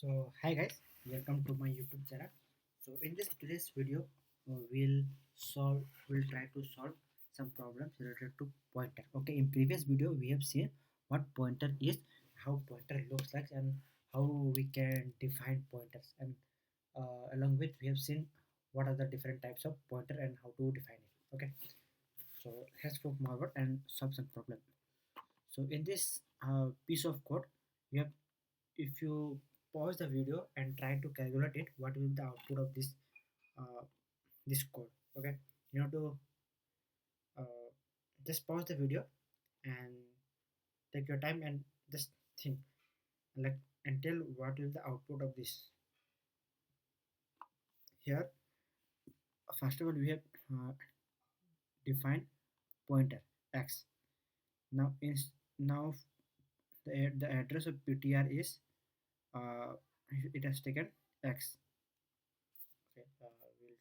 So hi guys, welcome to my YouTube channel. So in this today's video, we'll try to solve some problems related to pointer. Okay, in previous video we have seen what pointer is, how pointer looks like, and how we can define pointers. And along with we have seen what are the different types of pointer and how to define it. Okay, so let's move forward and solve some problem. So in this piece of code, you have if you pause the video and try to calculate it, what will be the output of uh, this code? Okay, you have to uh, just pause the video and take your time and just think like and tell what will the output of this. Here first of all we have uh, defined pointer x. Now the address of ptr is uh, it has taken x. Okay, we'll here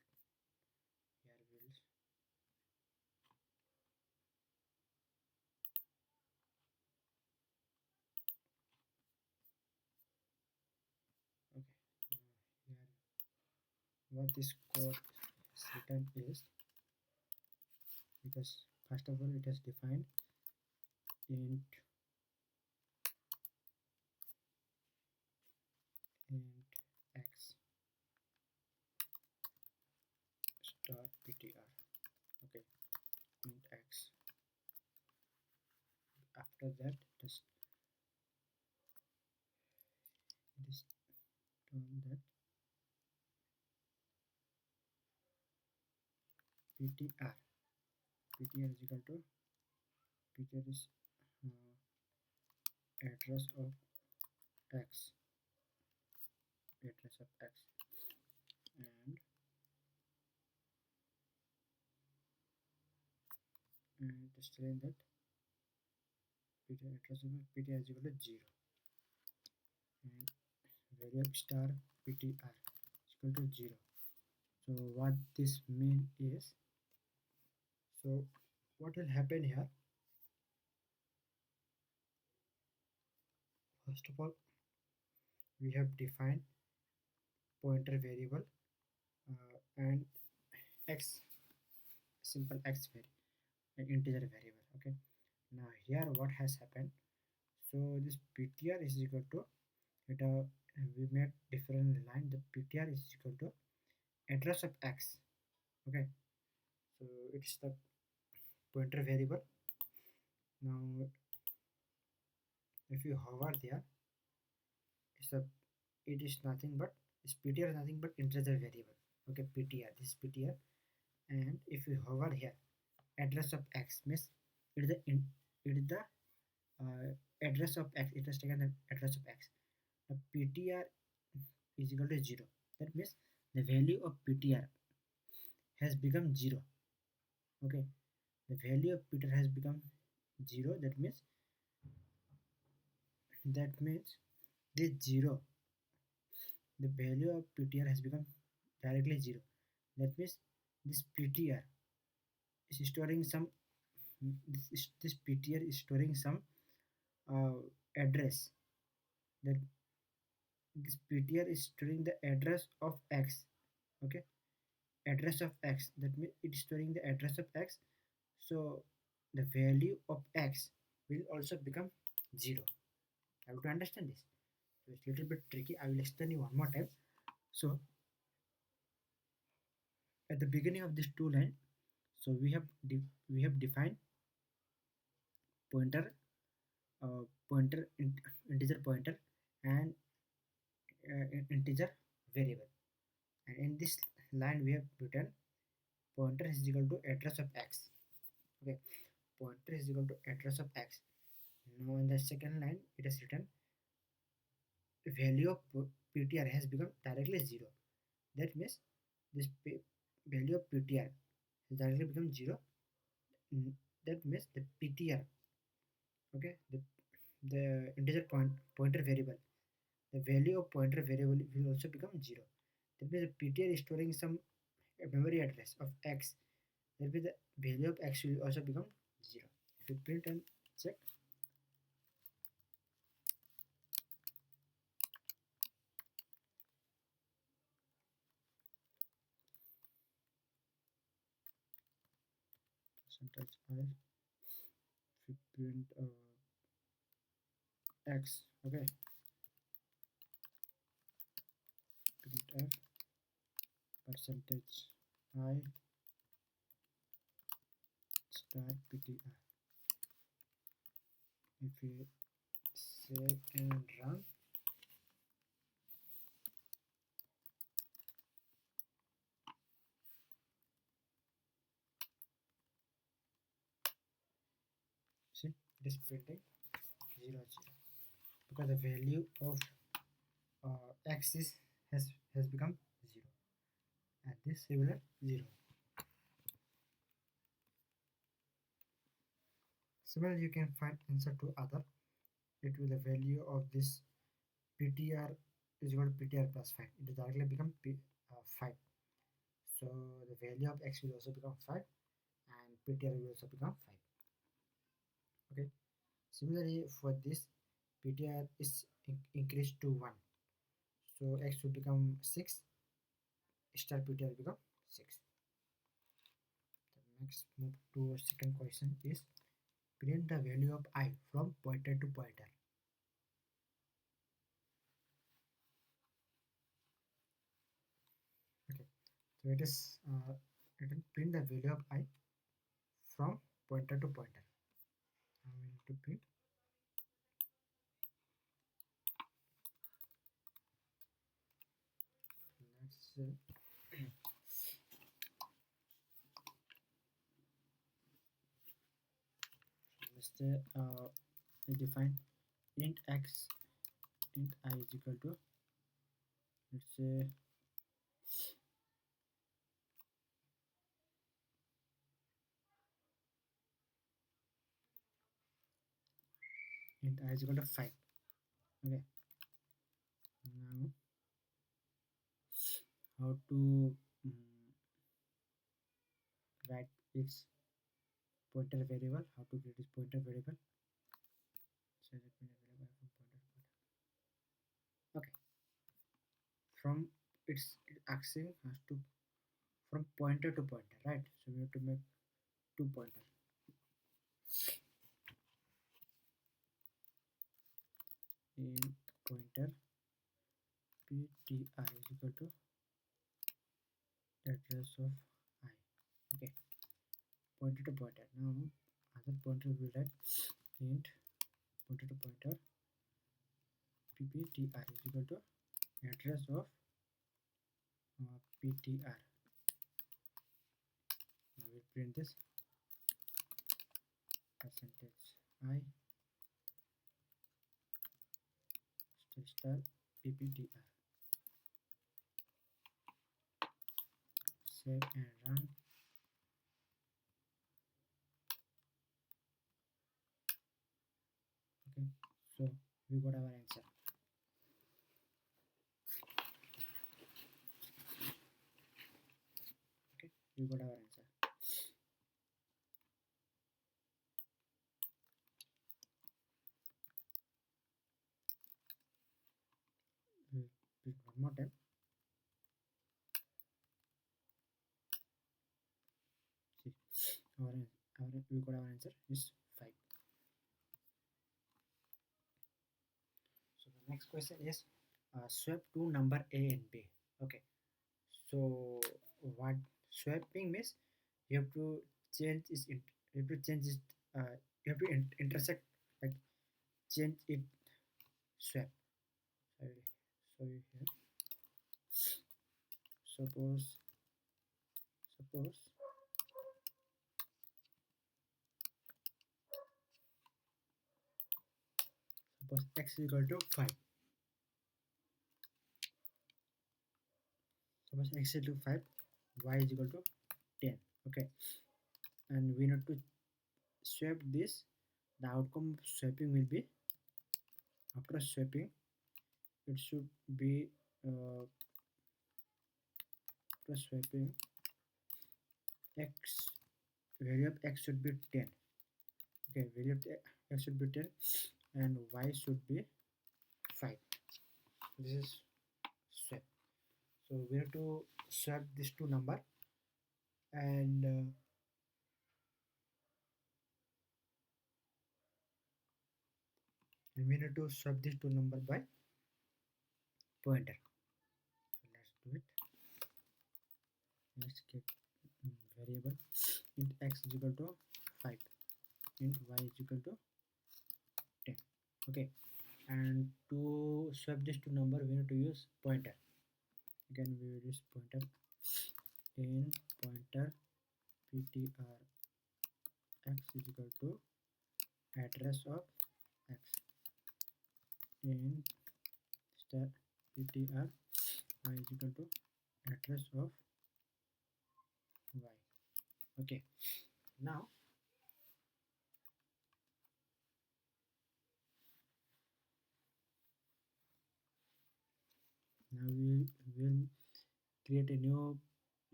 we'll okay. Here what this code is written is, because first of all it has defined int int x star ptr. Okay, int x. After that it is done that ptr ptr is equal to ptr is address of x, address of x, and just telling that ptr address of ptr is equal to 0 and value of star ptr is equal to 0. So what this mean is, so what will happen here, first of all we have defined pointer variable and x, simple x an integer variable. Okay, now here what has happened, so this ptr is equal to it we made different line, the ptr is equal to address of x. Okay, so it's the pointer variable. Now if you hover there, it's a it is nothing but this ptr is nothing but integer variable. Okay, ptr, this ptr, and if you hover here, address of x means it is the address of x, it has taken the address of x. The ptr is equal to 0, that means the value of ptr has become 0. Okay, the value of ptr has become 0, that means this 0, the value of ptr has become directly 0. That means this ptr is storing some, this ptr is storing some uh, address, that this ptr is storing the address of x. Okay, address of x, that means it is storing the address of x, so the value of x will also become 0. I have to understand this, so it's a little bit tricky, I will explain you one more time. So at the beginning of this two line, so we have defined pointer, pointer integer pointer and integer variable, and in this line we have written pointer is equal to address of x. Okay, pointer is equal to address of x. Now in the second line it is written value of ptr has become directly 0. That means this value of ptr has directly become 0. That means the ptr, okay, the integer pointer variable, the value of pointer variable will also become 0. That means the ptr is storing some memory address of x, that means the value of x will also become 0. If you print and check, percentage I, if we print x, okay, print f percentage I star ptr. If we save and run, see, it is printing 0 0 because the value of x is has become 0 and this similar 0. Similarly, you can find answer to other. It will the value of this ptr is equal to ptr plus 5. It will directly become 5. So the value of x will also become 5 and ptr will also become 5. Okay. Similarly, for this ptr is increased to 1. So x will become 6, star ptr will become 6. The next move to second question is print the value of I from pointer to pointer. Okay, so it will print the value of I from pointer to pointer. Now we need to print. Let's say we define int x, int I is equal to, let's say, int I is equal to 5. Okay, now how to write its pointer variable, how to create its pointer variable. So the pointer variable from pointer to pointer. Okay, from it's asking us to from pointer to pointer, right? So we have to make two pointer. In pointer ptr is equal to address of I. Okay, pointer to pointer. Now other pointer will write int pointer to pointer pptr is equal to address of ptr. Now we'll print this percentage I star pptr. Save and run. Okay, so we got our answer. Okay, we got our answer. We'll print one more time. See, we got our answer is 5. So the next question is swap two number A and B. Okay, so what swapping means, you have to change is you have to change it, you have to intersect, like change it, swap. So here suppose suppose suppose x is equal to 5. Suppose x is equal to 5, y is equal to 10. Okay, and we need to swap this. The outcome of swapping will be, after swapping, it should be after swapping x, value of x should be 10. Okay, value of x should be 10 and y should be 5. This is swap. So we have to swap these two number and and we need to swap these two number by pointer. So let's do it. Let's get variable int x is equal to 5, int y is equal to 10. Okay, and to swap this two number we need to use pointer. Again we will use pointer, 10 pointer ptr x is equal to address of x, in star ptr y is equal to address of y. Okay, now we will create a new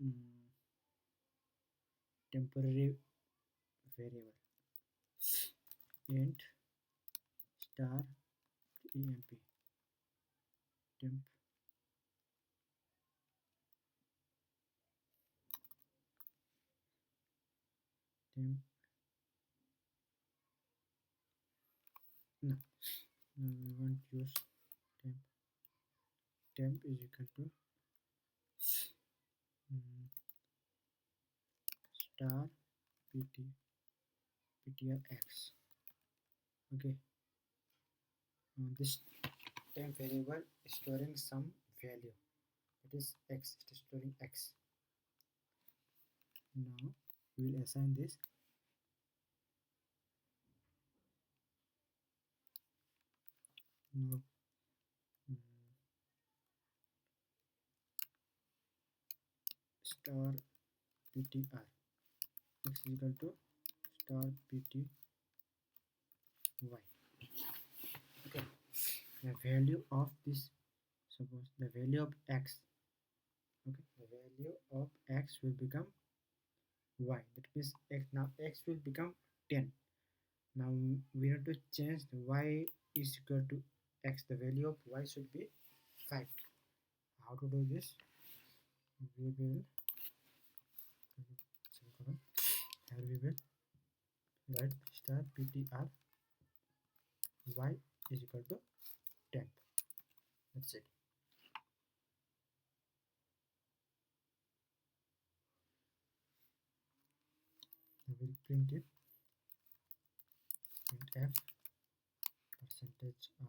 um, temporary variable, int star emp temp temp no, no we want to use temp. Temp is equal to um, star ptr x. Okay, this temp variable is storing some value, it is x, it is storing x. Now we will assign this now um, star ptr x is equal to star pty. Okay, the value of this, suppose the value of x, okay, the value of x will become y, that means x, now x will become 10. Now we need to change the y is equal to x, the value of y should be 5. How to do this? We will semicolon, here we will write star ptr y is equal to 10. That's it. I will print it, print f percentage I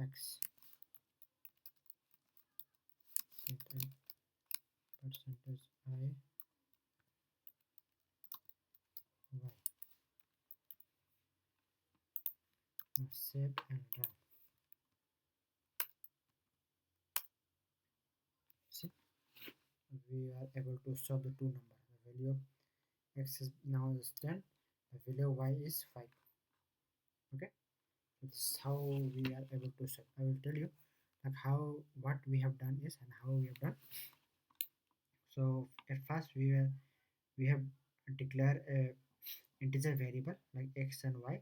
x, print f percentage I y. Now save and run. See, we are able to solve the two numbers. The value of x is now is 10, the value of y is 5. Okay, so this is how we are able to solve. I will tell you like how, what we have done is and how we have done. So at first we have declared a integer variable like x and y,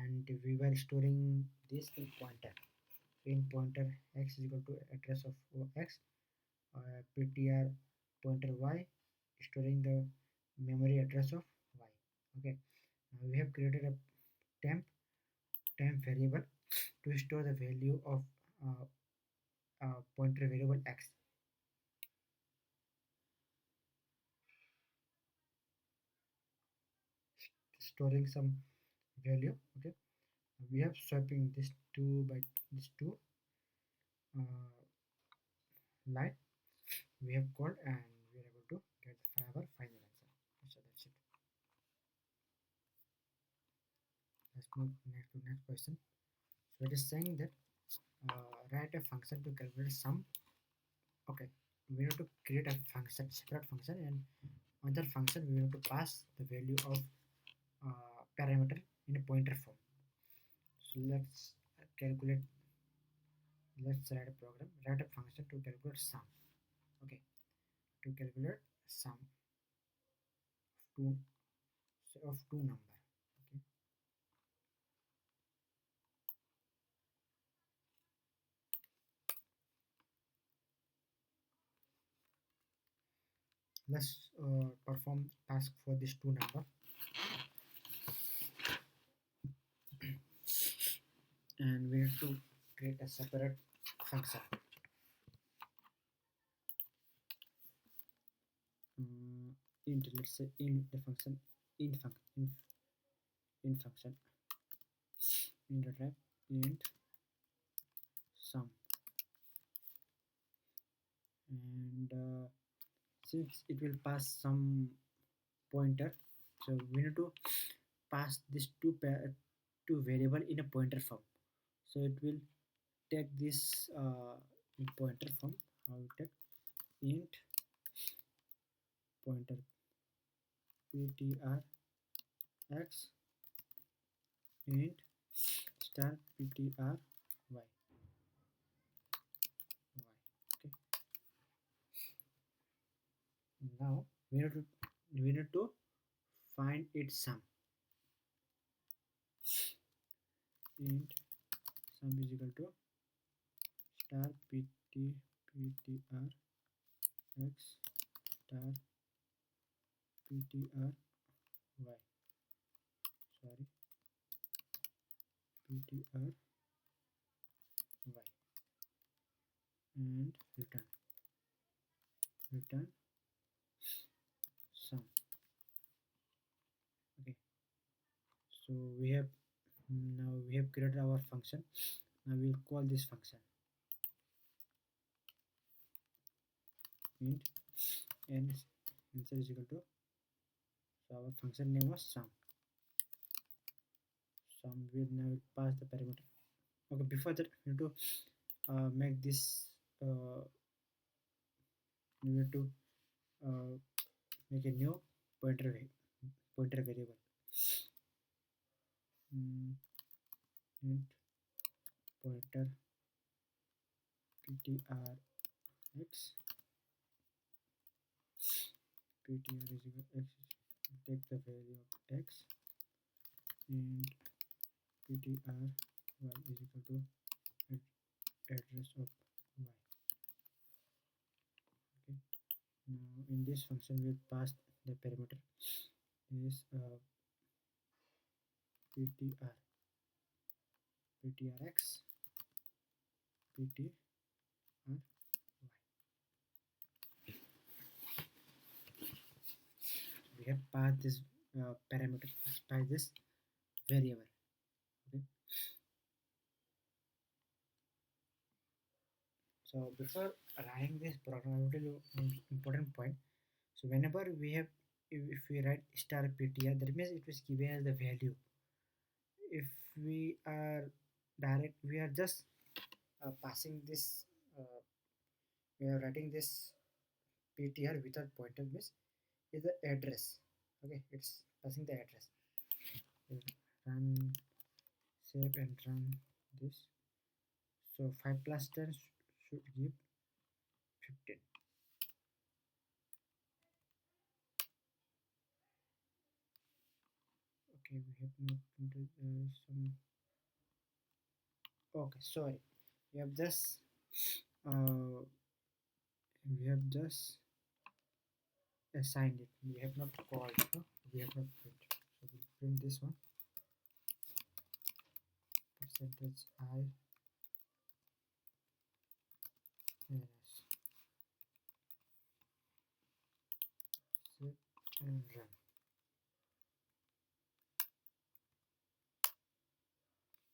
and we were storing this in pointer. In pointer x is equal to address of x, ptr pointer y storing the memory address of y. Okay, now we have created a temp variable to store the value of uh, pointer variable x. Storing some value. Okay, we have swapping this two by this two uh, line we have called, and we are able to get our final answer. So that's it. Let's move next to next question. So it is saying that write a function to calculate sum. Okay, we need to create a function, separate function, and other function we need to pass the value of parameter in a pointer form. So let's calculate. Let's write a program. Write a function to calculate sum. Okay, to calculate sum two of two number. Okay, let's perform task for this two number. and we need to create a separate function. Int, let's say in the function in function in the type int sum, and since it will pass some pointer, so we need to pass this two variable in a pointer form. So it will take this in pointer form. I will take int pointer ptr x int star ptr y okay. Now we need to find its sum. Int sum is equal to star ptr x star ptr y, sorry, ptr y, and return sum. Okay, so now we have created our function. Now we'll call this function int and answer is equal to, so our function name was sum will now pass the parameter. Okay, before that we need to make this uh, we need to uh, make a new pointer variable. Int pointer ptr x ptr is equal to x, take the value of x, and ptr y is equal to address of y. Okay, now in this function we'll pass the parameter is ptrx ptr y. We have passed this parameter by this variable. Okay, so before writing this program I will tell you one important point. So whenever we have, if we write star ptr, that means it was given as the value. If we are we are just passing this, uh, we are writing this ptr without pointer, means is the address. Okay, it's passing the address. Run, save and run this. So 5 plus 10 should give 15. Okay, we have not printed some. Okay, sorry, we have just uh, we have just assigned it. We have not called. No? We have not print. So we'll print this one. Percentage I ns. Save and run.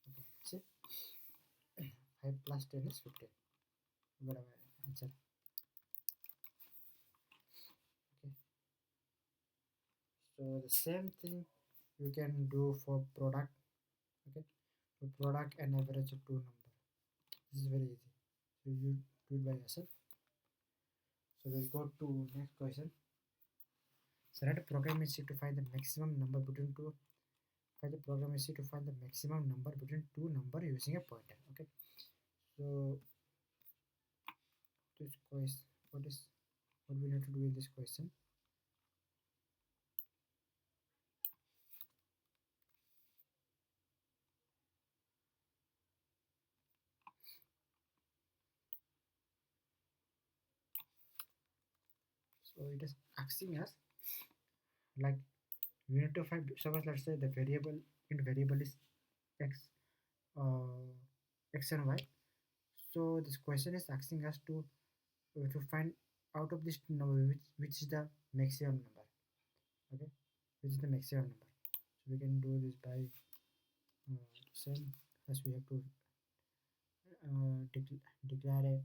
Okay, see, 5 plus 10 is 15. Got our answer. Okay, so the same thing you can do for product. Okay, for product and average of two number. This is very easy. So you do it by yourself. So we'll go to next question. So write a program is to find the maximum number between two. Find the program is to find the maximum number between two number using a pointer. Okay. So this question, what we need to do in this question? So it is asking us like We need to find, suppose let's say the variable int variable is x, uh, x and y. So this question is asking us to find out of this number which is the maximum number. Okay, which is the maximum number. So we can do this by same. First we have to declare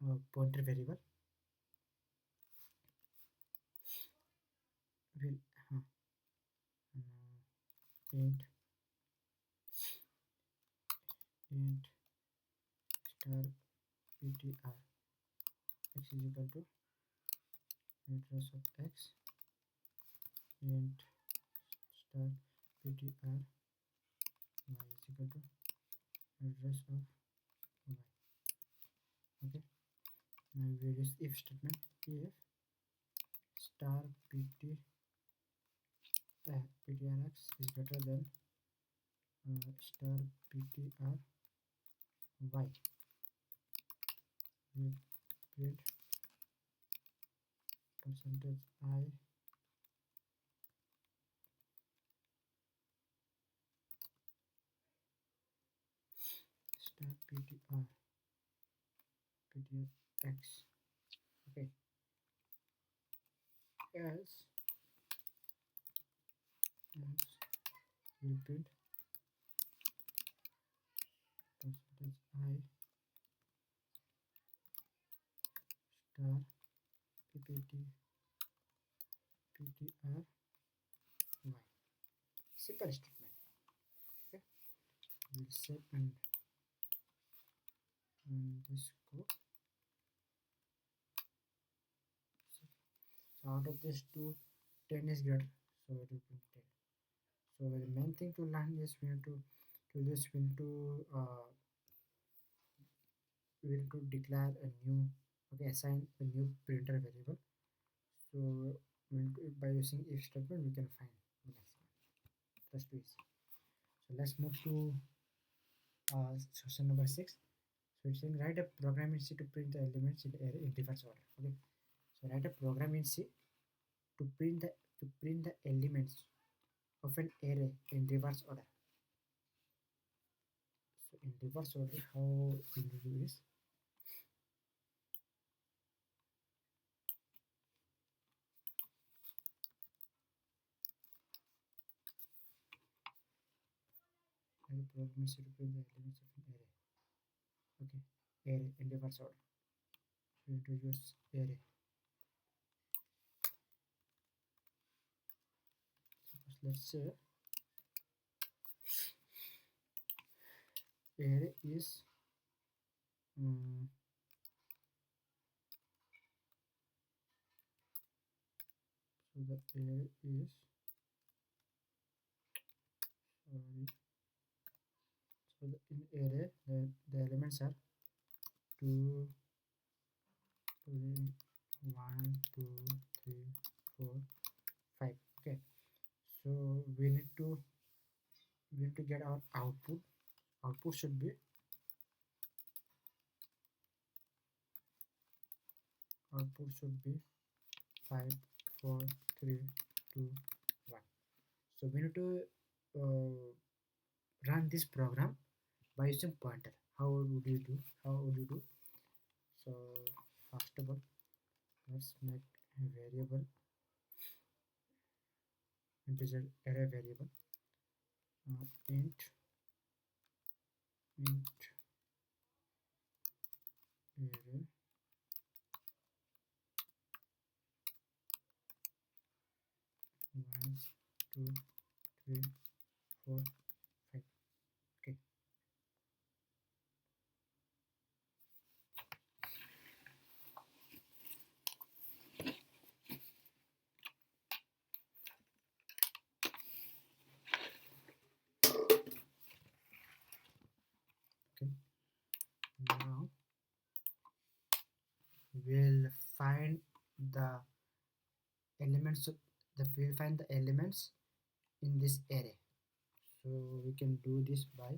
a pointer variable. Will int int star ptr x is equal to address of x, int star ptr y is equal to address of y. Okay, now we use if statement. If star ptrx is greater than star ptr y, we print percentage I star ptrx. Okay, else we print percentage I star ptr y. Simple statement. Okay, we'll save and this code. So out of this two, 10 is greater, so it will print 10. So the main thing to learn is we need to this we need to declare a new, okay, assign a new printer variable. So by using if statement we can find the maximum. That's too easy. So let's move to question number 6. So it's saying write a program in C to print the elements in array in reverse order. Okay, so write a program in C to print the elements of an array in reverse order. So in reverse order, how we will do this? Write a program in C to print the elements of an array. Okay, array in reverse order. We introduce array. Suppose let's say array is so the array is sorry. So in array the elements are 2, 3, 1, 2, 3, 4, 5. Okay, so we need to get our output. Output should be 5, 4, 3, 2, 1. So we need to run this program by using pointer. How would you do? So first of all, let's make a variable, integer array variable, int array 1, 2, 3, 4, 5. Okay, okay. Now we'll find the elements of we'll find the elements in this array. So we can do this by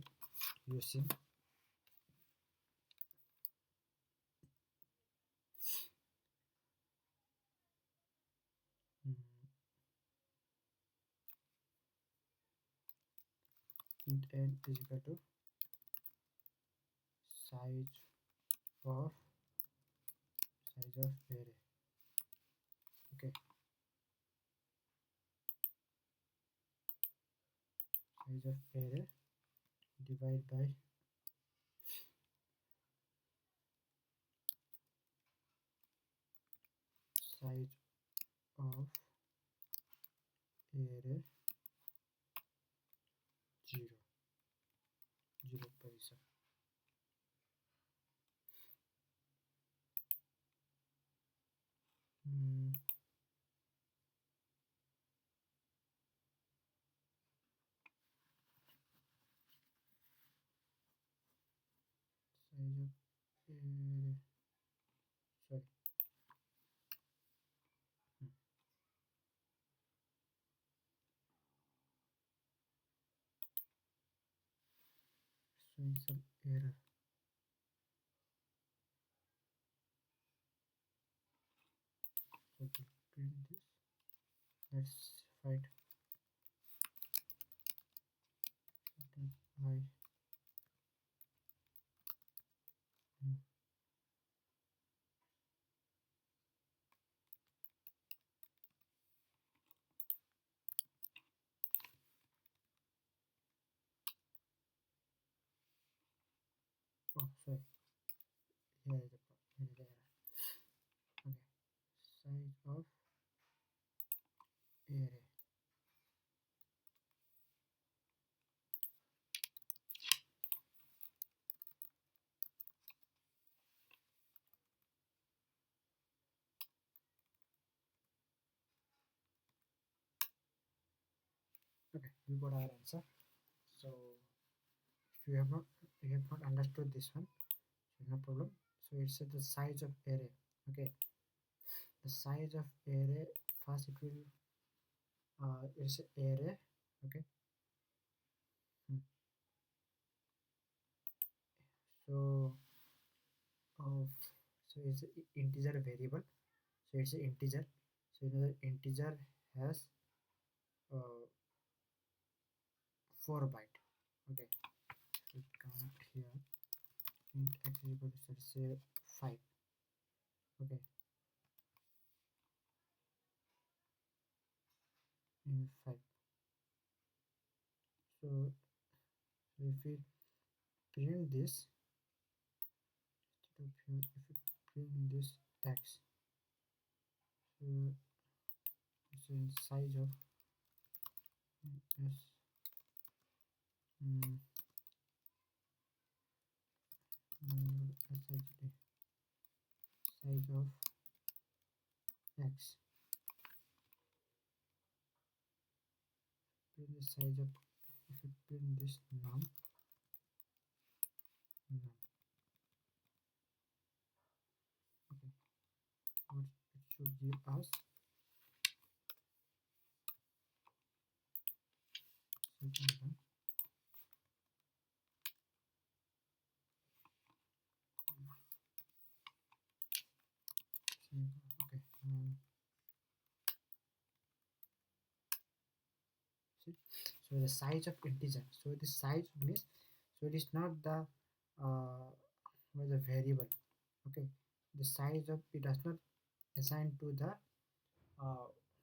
using int n is equal to size of array. Okay, size of array divide by size of array 0 position. Mm, size of array, sorry. Hmm. Showing some error. So to print this, let's find I. Hmm. Oh, sorry. Here is the here is the error. Okay, size of array. Okay, we got our answer. So if you have not understood this one, so no problem. So it's the size of array. Okay, the size of array, first it will it's array. Okay. Hmm. So of so it's a integer variable. So it's an integer. So you know the integer has uh, 4 byte. Okay, so count here. Int x is equal to, let's say, 5. Okay, in 5. So if we print this, instead of here, if we print this x, so it's in size of s, mm, size of x, print the size of, if we print this num, okay, what it should give us, second one, okay, see, so the size of integer, so the size means, so it is not the uh, the variable. Okay, the size of it does not assign to the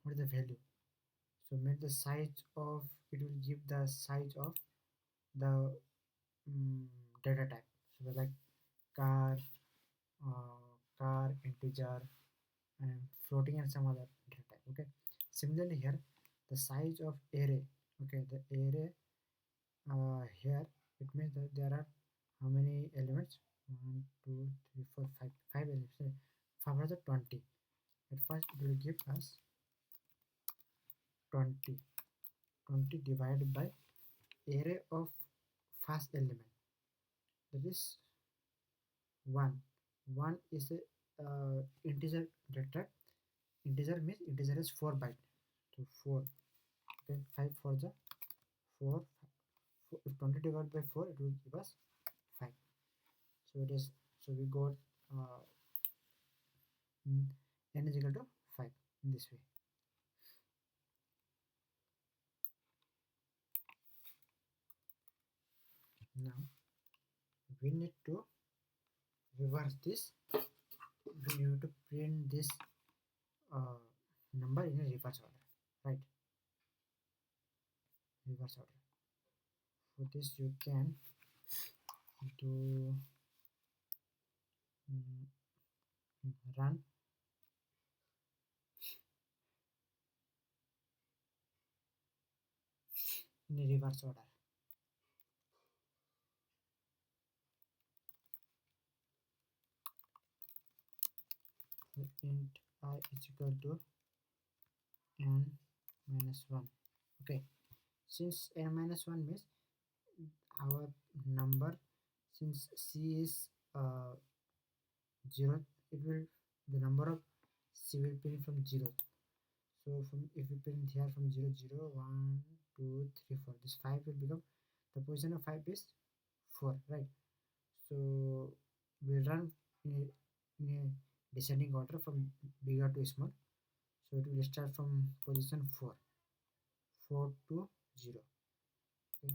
what is the value. So make the size of, it will give the size of the um, data type. So like car, integer, and floating, and some other data type. Okay, similarly here the size of array. Okay, the array here, it means that there are how many elements? One, two, three, four, five elements. 520. At first it will give us 20. 20 divided by array of first element, that is 1. 1 is a integer data. Integer means integer is 4 byte. So 4. Okay, 5 for the 4. If 20 divided by 4, it will give us 5. So it is, so we got uh, n is equal to 5 in this way. Now we need to reverse this. We need to print this uh, number in a reverse order, right? Reverse order. For this you can do mm, run in a reverse order. So int I is equal to n minus 1. Okay, since n minus 1 means our number, since c is 0, it will, the number of c will print from 0. So from, if we print here from 0 0 1 2 3 4, this 5 will become, the position of 5 is 4, right? So we run in a descending order from bigger to small. So it will start from position 4, 4 to 0. Okay,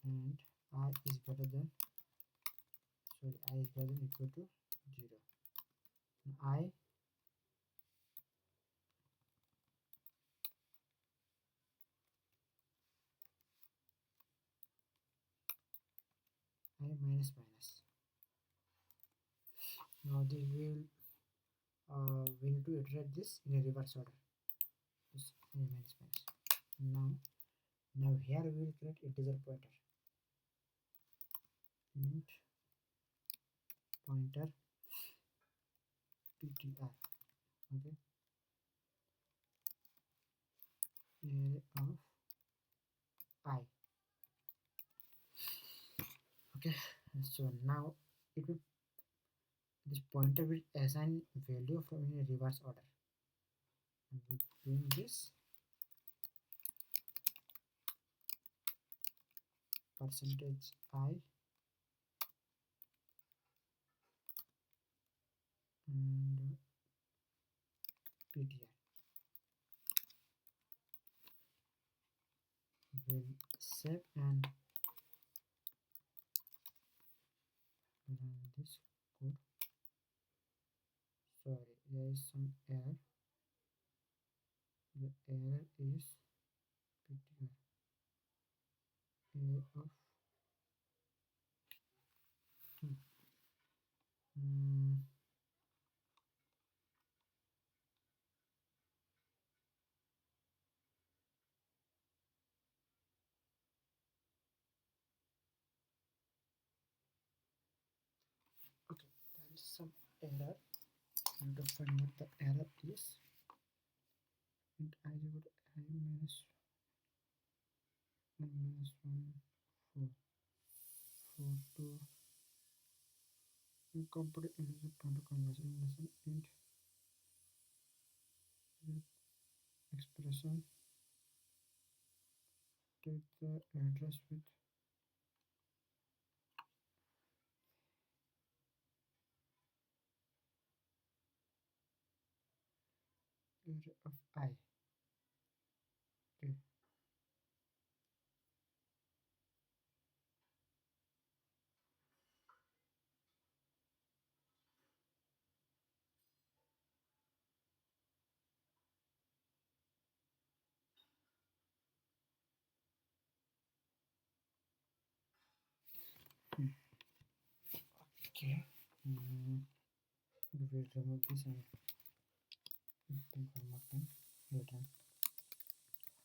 and I is greater than, sorry, I is greater than equal to 0. I minus minus. Now this will we need to iterate this in a reverse order. This I minus minus. Now here we will create integer pointer. Int pointer ptr. Okay. Array of I. Okay. So now it will, this pointer will assign value from in a reverse order. And we print this percentage I and ptr. We'll save and run this code. Sorry, there is some error. The error is ptr array of mm, okay, there is some error. I have to find what the error is. And I equal to I minus 1 minus 1 4 4 2 incomplete integer pointer conversion int expression, take the address with array of I. Okay. Okay. We will remove this and think one more time. Return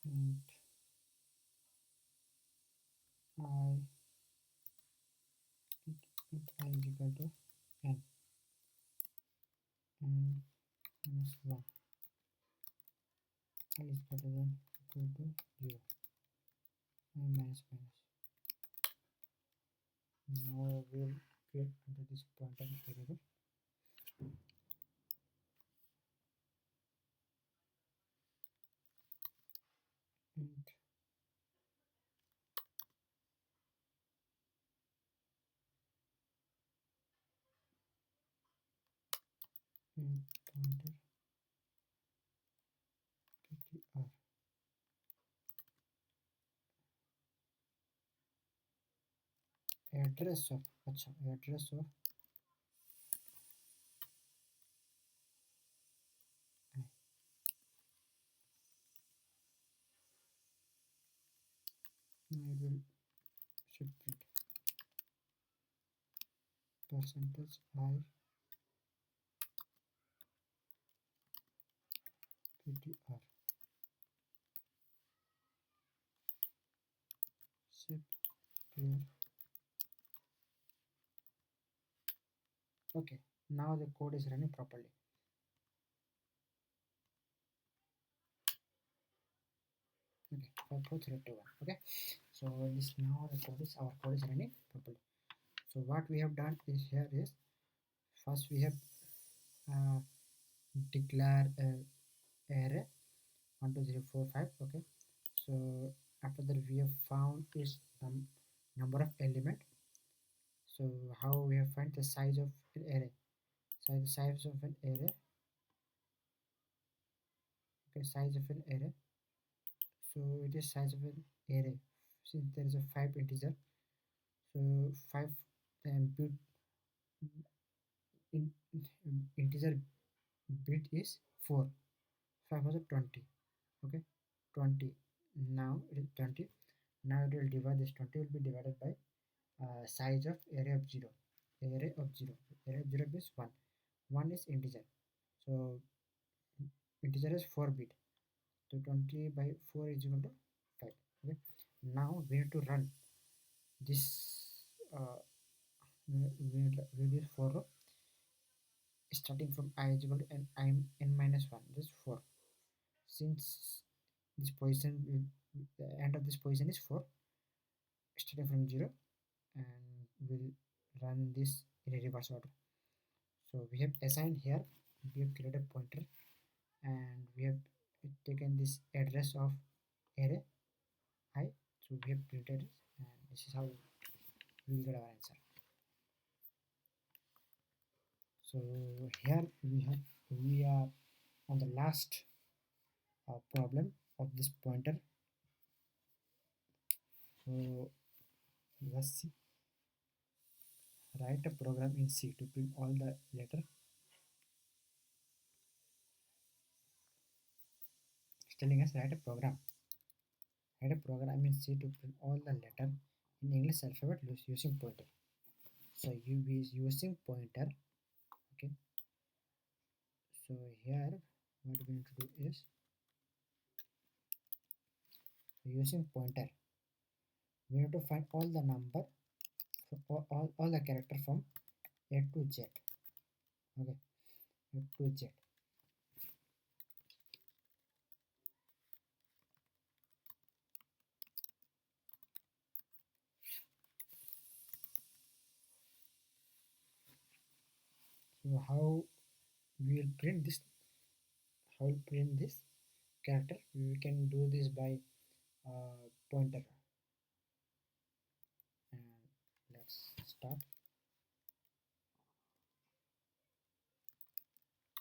int I int I is equal to n minus 1. I is greater than equal to 0. I minus minus. Now we'll create under this pointer variable int pointer ptr. address of अच्छा address of I, I will should print percentage I ptr shift clear. Okay, now the code is running properly. Okay, 54321. Okay, so this now the code is our code is running properly. So what we have done is here is first we have uh, declare array 1 2 3 4 5. Okay, so after that we have found is the number of element. So how we have find the size of an array. So the size of an array. Okay, size of an array. So it is size of an array. Since there is a 5 integer, so 5 bit integer bit is 4. 5 was a 20. Okay, 20. Now it is 20. Now it will divide this 20 will be divided by size of array of 0. Array of 0. Array of 0 is 1. 1 is integer. So integer is 4 bit. So 20 by 4 is equal to 5. Okay. Now we have to run this uh, we this for loop starting from I is equal to n, I am n minus 1. This is 4. Since this position the end of this position is 4, starting from 0, and we'll run this in a reverse order. So we have assigned here, we have created a pointer, and we have taken this address of array I. So we have printed it, and this is how we will get our answer. So here we are on the last problem of this pointer. So let's see. Write a program in C to print all the letter. It's telling us write a program. Write a program in C to print all the letter in English alphabet using pointer. So you is using pointer. Okay. So here what we need to do is using pointer. We need to find all the number, all the character from A to Z. Okay, A to Z. So how we will print this? How will print this character? We can do this by pointer. And let's start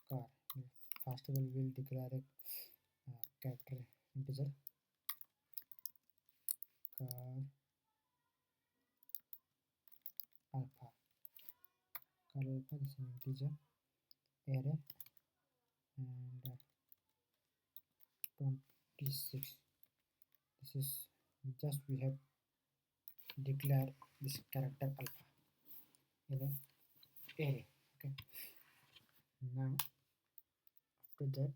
car. First of all, we'll declare a character integer car alpha. Car alpha is an integer array and 26. This is just we have declared this character alpha in an array. Okay. Now after that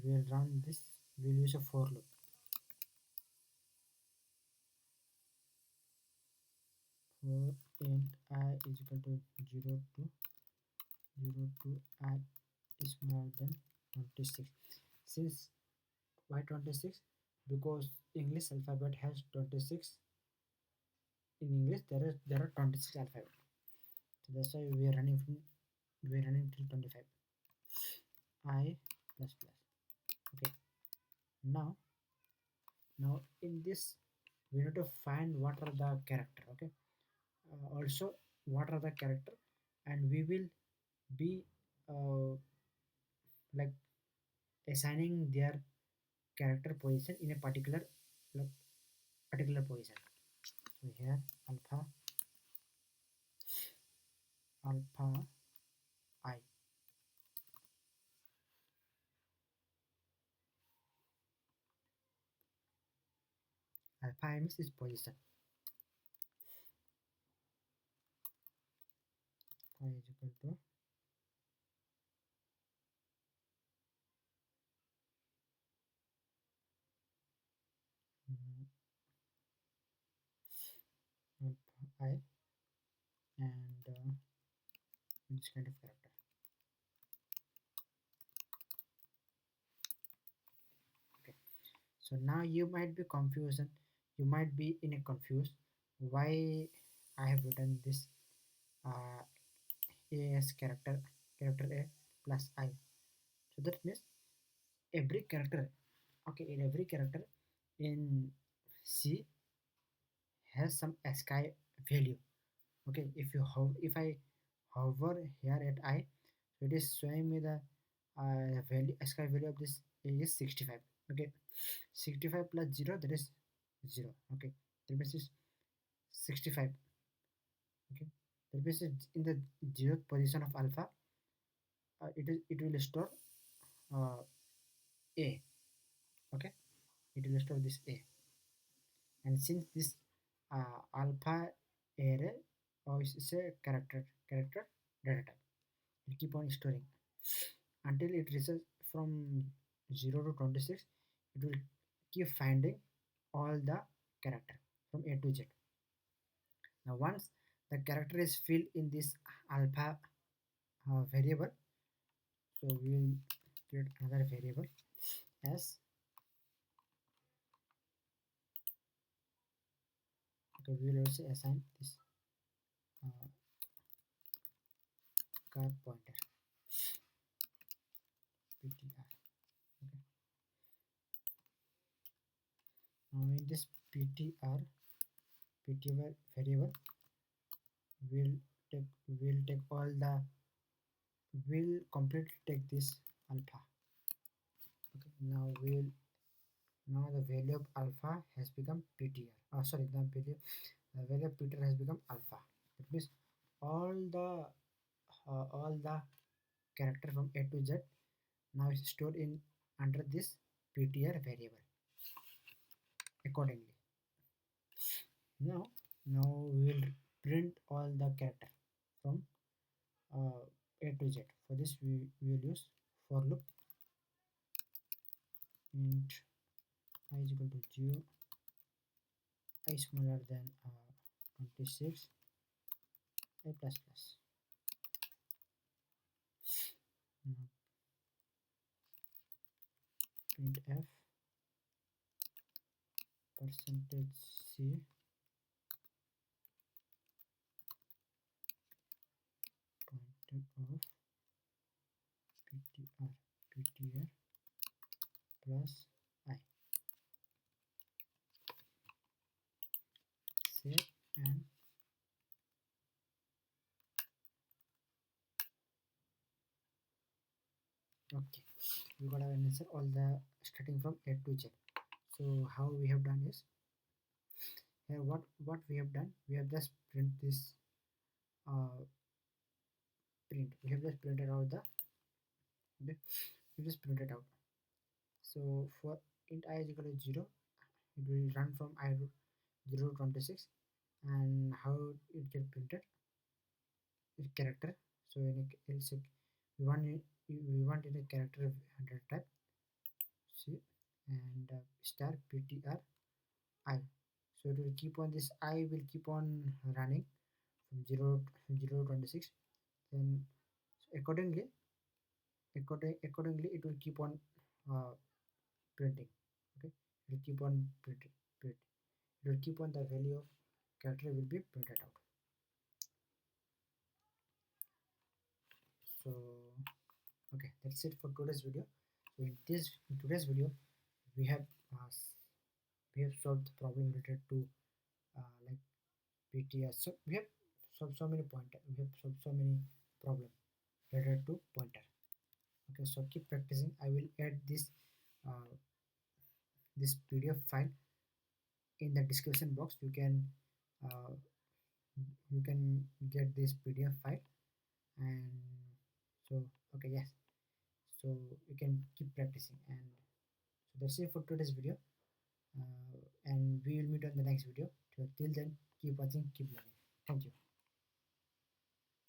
we'll run this. We'll use a for loop. For int I is equal to 0 to 0 to I is more than 26. Since why 26? Because English alphabet has 26. In English there are 26 alphabet. So that's why we are running till 25. I plus plus. Okay. Now in this we need to find what are the character. Okay. Also what are the character, and we will be uh, like assigning their character position in a particular like particular position. So here alpha I, alpha I means this position. I is equal to mm, alpha I and this kind of character. Okay. So now you might be confused. You might be in a confused why I have written this uh, as character A plus I. So that means every character, okay, in every character in C has some ASCII value. Okay, if I hover here at I, so it is showing me the value ASCII value of this is 65. Okay, 65 plus 0, that is 0. Okay, that means it's 65. Okay, that means it's in the 0th position of alpha, it will store uh, A. Okay, it will store this A, and since this alpha array is a character data type, it keep on storing until it reaches from 0 to 26. It will keep finding all the character from A to Z. Now once the character is filled in this alpha variable, so we will create another variable as, okay, we will also assign this uh, car pointer ptr. Okay, now in this ptr variable, we'll take all the, will completely take this alpha. Okay, now the value of alpha has become ptr. Sorry, the value of ptr has become alpha. That means all the character from A to Z now is stored in under this ptr variable accordingly. Now we will print all the character from A to Z. For this we will use for loop int I is equal to 0, I smaller than 26, I plus plus. Now printf percentage C pointer of ptr plus I. Save and okay, we got our answer all the starting from A to Z. So how we have done is, here what we have done, we have just print this uh, we have just printed out the, okay, we just printed out. So for int I is equal to 0, it will run from I 0 to 26, and how it get printed is character. So it's a, we want we want in a character data type C, and star ptr I. So it will keep on, this I will keep on running from 0 to 26. Then so accordingly it will keep on uh, printing. Okay, it will keep on print. It will keep on, the value of character will be printed out. So okay, that's it for today's video. So in today's video we have uh, we have solved the problem related to like pts. So we have solved so many pointer, we have solved so many problems related to pointer. Okay, so keep practicing. I will add this uh, this pdf file in the description box uh, you can get this PDF file. And so okay, yes, so you can keep practicing. And so that's it for today's video, and we will meet on the next video. So till then, keep watching, keep learning. Thank you.